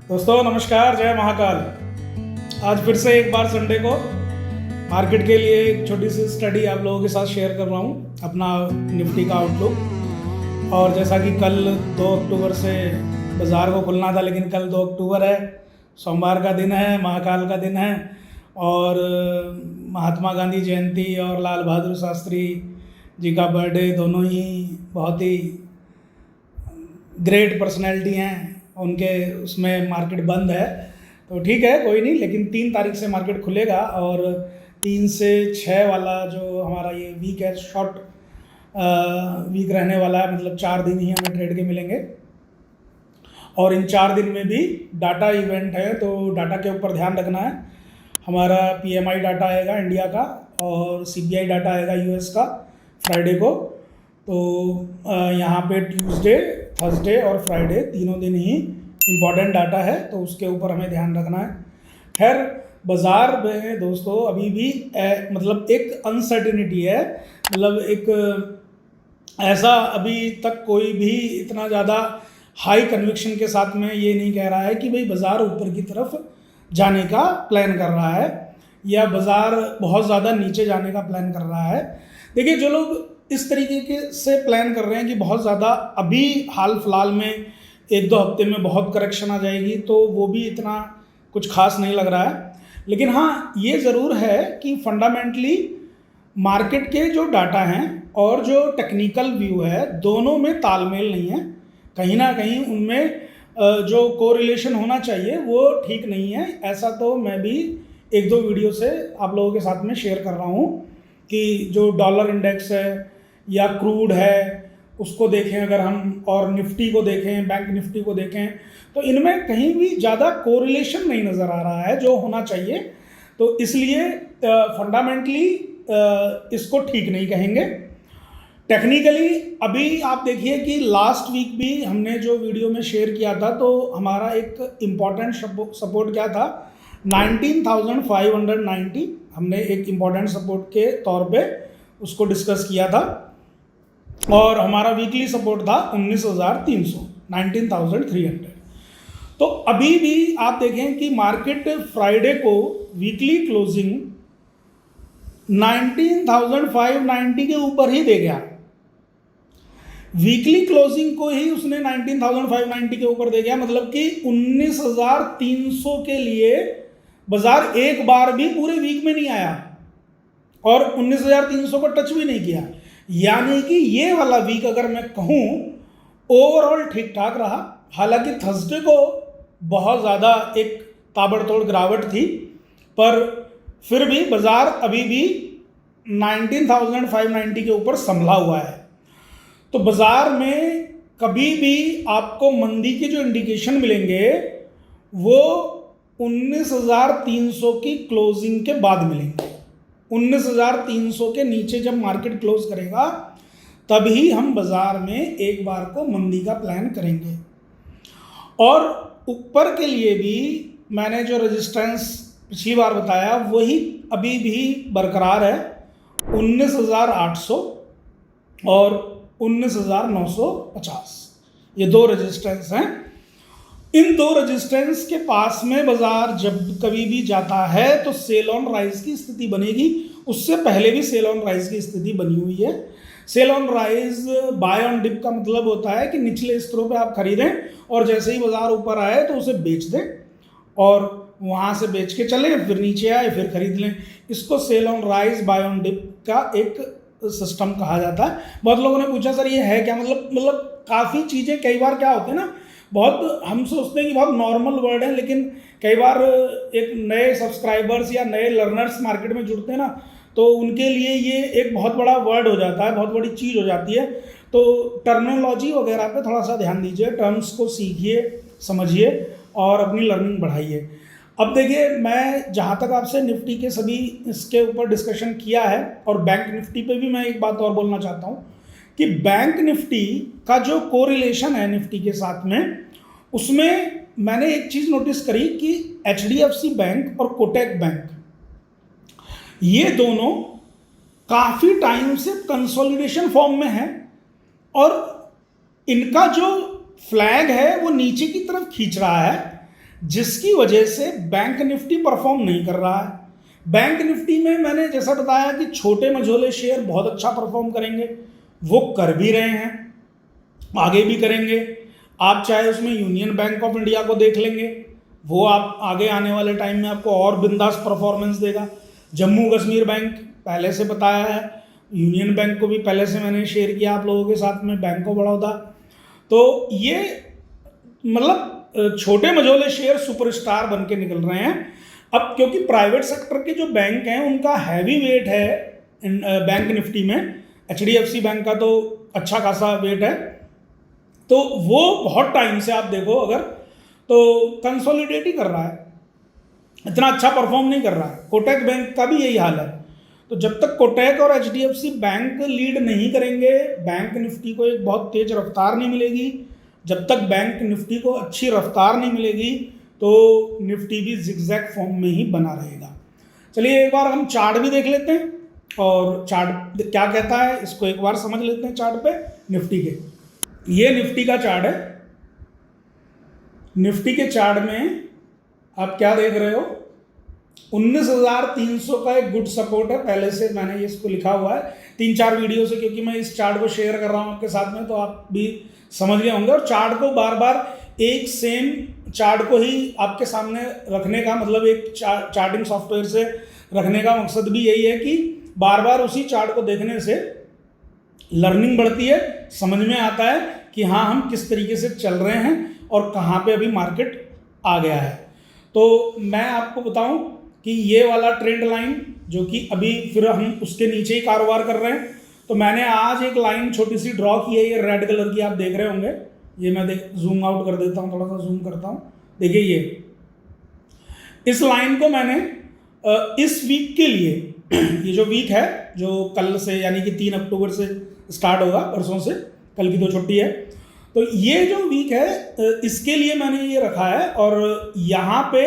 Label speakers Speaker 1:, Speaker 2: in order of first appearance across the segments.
Speaker 1: दोस्तों नमस्कार, जय महाकाल। आज फिर से एक बार संडे को मार्केट के लिए एक छोटी सी स्टडी आप लोगों के साथ शेयर कर रहा हूँ, अपना निफ्टी का आउटलुक। और जैसा कि कल 2 अक्टूबर से बाज़ार को खुलना था, लेकिन कल 2 अक्टूबर है, सोमवार का दिन है, महाकाल का दिन है और महात्मा गांधी जयंती और लाल बहादुर शास्त्री जी का बर्थडे, दोनों ही बहुत ही ग्रेट पर्सनैलिटी हैं। उनके उसमें मार्केट बंद है तो ठीक है, कोई नहीं, लेकिन 3 तारीख से मार्केट खुलेगा और 3 से 6 वाला जो हमारा ये वीक है, शॉर्ट वीक रहने वाला है। मतलब 4 दिन ही हमें ट्रेड के मिलेंगे और इन 4 दिन में भी डाटा इवेंट है, तो डाटा के ऊपर ध्यान रखना है। हमारा PMI डाटा आएगा इंडिया का और CPI डाटा आएगा US का फ्राइडे को। तो यहाँ पे ट्यूसडे, थर्सडे और फ्राइडे तीनों दिन ही इम्पॉर्टेंट डाटा है, तो उसके ऊपर हमें ध्यान रखना है। खैर, बाज़ार में दोस्तों अभी भी मतलब एक अनसर्टिनिटी है। मतलब एक ऐसा अभी तक कोई भी इतना ज़्यादा हाई कन्विक्शन के साथ में ये नहीं कह रहा है कि भाई बाज़ार ऊपर की तरफ जाने का प्लान कर रहा है या बाज़ार बहुत ज़्यादा नीचे जाने का प्लान कर रहा है। देखिए, जो लोग इस तरीके के से प्लान कर रहे हैं कि बहुत ज़्यादा अभी हाल फिलहाल में 1-2 हफ्ते में बहुत करेक्शन आ जाएगी, तो वो भी इतना कुछ खास नहीं लग रहा है। लेकिन हाँ, ये ज़रूर है कि फंडामेंटली मार्केट के जो डाटा हैं और जो टेक्निकल व्यू है, दोनों में तालमेल नहीं है। कहीं ना कहीं उनमें जो कोरिलेशन होना चाहिए वो ठीक नहीं है। ऐसा तो मैं भी 1-2 वीडियो से आप लोगों के साथ में शेयर कर रहा हूँ कि जो डॉलर इंडेक्स है या क्रूड है उसको देखें अगर हम, और निफ्टी को देखें, बैंक निफ्टी को देखें, तो इनमें कहीं भी ज़्यादा कोरिलेशन नहीं नज़र आ रहा है जो होना चाहिए। तो इसलिए फंडामेंटली इसको ठीक नहीं कहेंगे। टेक्निकली अभी आप देखिए कि लास्ट वीक भी हमने जो वीडियो में शेयर किया था, तो हमारा एक इम्पॉर्टेंट सपोर्ट क्या था, 19,590 हमने एक इम्पॉर्टेंट सपोर्ट के तौर पे उसको डिस्कस किया था। और हमारा वीकली सपोर्ट था 19,300, 19,300। तो अभी भी आप देखें कि मार्केट फ्राइडे को वीकली क्लोजिंग 19,590 के ऊपर ही दे गया। वीकली क्लोजिंग को ही उसने 19,590 के ऊपर दे गया, मतलब कि 19,300 के लिए बाजार एक बार भी पूरे वीक में नहीं आया और 19,300 को टच भी नहीं किया। यानी कि ये वाला वीक अगर मैं कहूँ ओवरऑल ठीक ठाक रहा। हालांकि थर्सडे को बहुत ज़्यादा एक ताबड़तोड़ गिरावट थी, पर फिर भी बाज़ार अभी भी 19,590 के ऊपर संभला हुआ है। तो बाज़ार में कभी भी आपको मंदी के जो इंडिकेशन मिलेंगे वो 19,300 की क्लोजिंग के बाद मिलेंगे। 19,300 के नीचे जब मार्केट क्लोज करेगा तभी हम बाज़ार में एक बार को मंदी का प्लान करेंगे। और ऊपर के लिए भी मैंने जो रेजिस्टेंस पिछली बार बताया वही अभी भी बरकरार है, 19,800 और 19,950। ये 2 रेजिस्टेंस हैं। इन 2 रेजिस्टेंस के पास में बाजार जब कभी भी जाता है तो सेल ऑन राइज की स्थिति बनेगी। उससे पहले भी सेल ऑन राइज की स्थिति बनी हुई है। Sell on rise buy on dip का मतलब होता है कि निचले स्तरों पे आप खरीदें और जैसे ही बाजार ऊपर आए तो उसे बेच दें और वहाँ से बेच के चले, फिर नीचे आए फिर खरीद लें। इसको sell on rise buy on dip का एक सिस्टम कहा जाता है। बहुत लोगों ने पूछा सर ये है क्या, मतलब काफ़ी चीज़ें कई बार क्या होते हैं ना, बहुत हम सोचते हैं कि बहुत नॉर्मल वर्ड है, लेकिन कई बार एक नए सब्सक्राइबर्स या नए लर्नर्स मार्केट में जुड़ते हैं ना, तो उनके लिए ये एक बहुत बड़ा वर्ड हो जाता है, बहुत बड़ी चीज़ हो जाती है। तो टर्मिनोलॉजी वगैरह पे थोड़ा सा ध्यान दीजिए, टर्म्स को सीखिए, समझिए और अपनी लर्निंग बढ़ाइए। अब देखिए, मैं जहाँ तक आपसे निफ्टी के सभी इसके ऊपर डिस्कशन किया है और बैंक निफ्टी पे भी मैं एक बात और बोलना चाहता हूँ कि बैंक निफ्टी का जो कोरिलेशन है निफ्टी के साथ में, उसमें मैंने एक चीज़ नोटिस करी कि HDFC बैंक और कोटक बैंक, ये दोनों काफ़ी टाइम से कंसोलिडेशन फॉर्म में है और इनका जो फ्लैग है वो नीचे की तरफ खींच रहा है। जिसकी वजह से बैंक निफ्टी परफॉर्म नहीं कर रहा है। बैंक निफ्टी में मैंने जैसा बताया कि छोटे मझोले शेयर बहुत अच्छा परफॉर्म करेंगे, वो कर भी रहे हैं, आगे भी करेंगे। आप चाहे उसमें यूनियन बैंक ऑफ इंडिया को देख लेंगे, वो आप आगे आने वाले टाइम में आपको और बिंदास परफॉर्मेंस देगा। जम्मू कश्मीर बैंक पहले से बताया है, यूनियन बैंक को भी पहले से मैंने शेयर किया आप लोगों के साथ में, बैंक ऑफ बड़ौदा। तो ये मतलब छोटे मझोले शेयर सुपरस्टार बन के निकल रहे हैं। अब क्योंकि प्राइवेट सेक्टर के जो बैंक हैं उनका हैवी वेट है बैंक निफ्टी में, HDFC बैंक का तो अच्छा खासा वेट है, तो वो बहुत टाइम से आप देखो अगर तो कंसोलिडेट ही कर रहा है, इतना अच्छा परफॉर्म नहीं कर रहा है। कोटक बैंक का भी यही हाल है। तो जब तक कोटक और HDFC बैंक लीड नहीं करेंगे, बैंक निफ्टी को एक बहुत तेज रफ्तार नहीं मिलेगी। जब तक बैंक निफ्टी को अच्छी रफ्तार नहीं मिलेगी तो निफ्टी भी जिगजैग फॉर्म में ही बना रहेगा। चलिए एक बार हम चार्ट भी देख लेते हैं और चार्ट क्या कहता है इसको एक बार समझ लेते हैं। चार्ट पे निफ्टी के, ये निफ्टी का चार्ट है। निफ्टी के चार्ट में आप क्या देख रहे हो, 19,300 का एक गुड सपोर्ट है। पहले से मैंने इसको लिखा हुआ है 3-4 वीडियो से, क्योंकि मैं इस चार्ट को शेयर कर रहा हूँ आपके साथ में, तो आप भी समझ गए होंगे। और चार्ट को बार बार एक सेम चार्ट को ही आपके सामने रखने का मतलब, एक चार्टिंग सॉफ्टवेयर से रखने का मकसद भी यही है कि बार बार उसी चार्ट को देखने से लर्निंग बढ़ती है, समझ में आता है कि हाँ हम किस तरीके से चल रहे हैं और कहाँ पे अभी मार्केट आ गया है। तो मैं आपको बताऊं कि ये वाला ट्रेंड लाइन जो कि अभी फिर हम उसके नीचे ही कारोबार कर रहे हैं, तो मैंने आज एक लाइन छोटी सी ड्रॉ की है, ये रेड कलर की आप देख रहे होंगे। ये मैं जूम आउट कर देता हूँ, थोड़ा सा जूम करता हूँ, देखिए ये इस लाइन को मैंने इस वीक के लिए ये जो वीक है जो कल से यानी कि 3 अक्टूबर से स्टार्ट होगा, परसों से, कल की तो छुट्टी है, तो ये जो वीक है इसके लिए मैंने ये रखा है। और यहाँ पे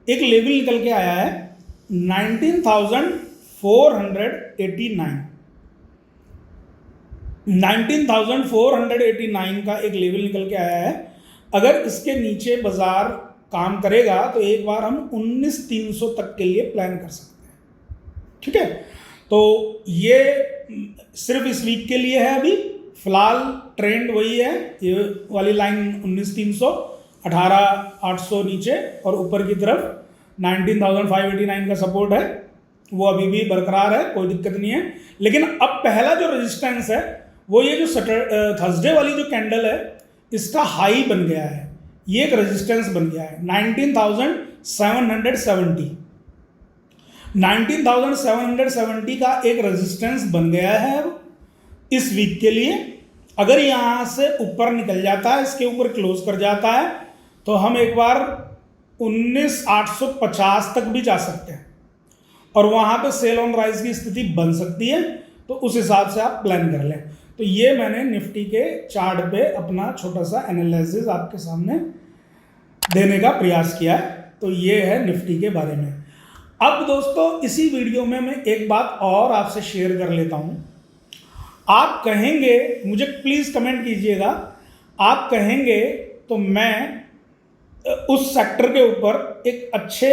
Speaker 1: एक लेवल निकल के आया है 19,489 का एक लेवल निकल के आया है। अगर इसके नीचे बाजार काम करेगा तो एक बार हम 19,300 तक के लिए प्लान कर सकते हैं, ठीक है। तो ये सिर्फ इस वीक के लिए है, अभी फिलहाल ट्रेंड वही है, ये वाली लाइन 19,300, 18,800 नीचे और ऊपर की तरफ 19,589 का सपोर्ट है, वो अभी भी बरकरार है, कोई दिक्कत नहीं है। लेकिन अब पहला जो रेजिस्टेंस है वो ये जो थर्सडे वाली जो कैंडल है इसका हाई बन गया है, ये एक रेजिस्टेंस बन गया है 19,770। 19,770 का एक रेजिस्टेंस बन गया है अब इस वीक के लिए। अगर यहाँ से ऊपर निकल जाता है, इसके ऊपर क्लोज कर जाता है, तो हम एक बार 19,850 तक भी जा सकते हैं और वहाँ पे सेल ऑन राइज की स्थिति बन सकती है, तो उस हिसाब से आप प्लान कर लें। तो ये मैंने निफ्टी के चार्ट पे अपना छोटा सा एनालिसिस आपके सामने देने का प्रयास किया है। तो ये है निफ्टी के बारे में। अब दोस्तों इसी वीडियो में मैं एक बात और आपसे शेयर कर लेता हूँ। आप कहेंगे, मुझे प्लीज़ कमेंट कीजिएगा, आप कहेंगे तो मैं उस सेक्टर के ऊपर एक अच्छे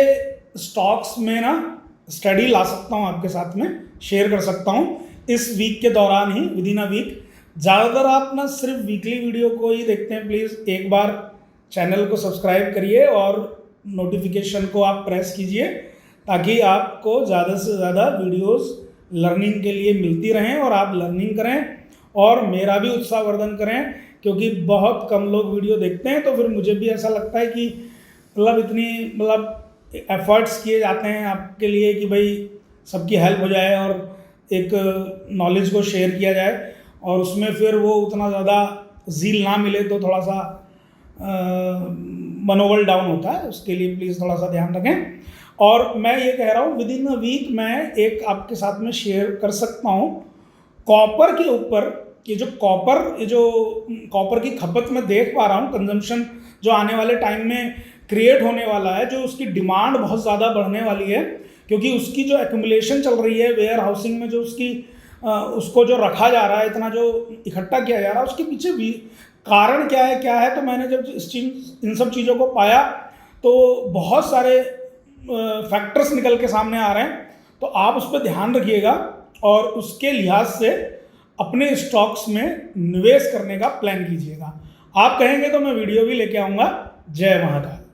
Speaker 1: स्टॉक्स में ना स्टडी ला सकता हूँ, आपके साथ में शेयर कर सकता हूँ इस वीक के दौरान ही, विद इन अ वीक। ज़्यादातर आप ना सिर्फ वीकली वीडियो को ही देखते हैं, प्लीज़ एक बार चैनल को सब्सक्राइब करिए और नोटिफिकेशन को आप प्रेस कीजिए ताकि आपको ज़्यादा से ज़्यादा वीडियोस लर्निंग के लिए मिलती रहें और आप लर्निंग करें और मेरा भी उत्साहवर्धन करें, क्योंकि बहुत कम लोग वीडियो देखते हैं। तो फिर मुझे भी ऐसा लगता है कि मतलब इतनी एफर्ट्स किए जाते हैं आपके लिए कि भाई सबकी हेल्प हो जाए और एक नॉलेज को शेयर किया जाए, और उसमें फिर वो उतना ज़्यादा ज़ील ना मिले तो थोड़ा सा मनोबल डाउन होता है। उसके लिए प्लीज़ थोड़ा सा ध्यान रखें। और मैं ये कह रहा हूँ विद इन अ वीक मैं एक आपके साथ में शेयर कर सकता हूँ कॉपर के ऊपर। ये जो कॉपर की खपत मैं देख पा रहा हूँ, कंजम्पशन जो आने वाले टाइम में क्रिएट होने वाला है, जो उसकी डिमांड बहुत ज़्यादा बढ़ने वाली है, क्योंकि उसकी जो एक्यूमुलेशन चल रही है वेयर हाउसिंग में, जो उसको जो रखा जा रहा है, इतना जो इकट्ठा किया जा रहा है, उसके पीछे भी कारण क्या है। तो मैंने जब इन सब चीज़ों को पाया तो बहुत सारे फैक्टर्स निकल के सामने आ रहे हैं, तो आप उस पर ध्यान रखिएगा और उसके लिहाज से अपने स्टॉक्स में निवेश करने का प्लान कीजिएगा। आप कहेंगे तो मैं वीडियो भी लेके आऊँगा। जय महाकाल।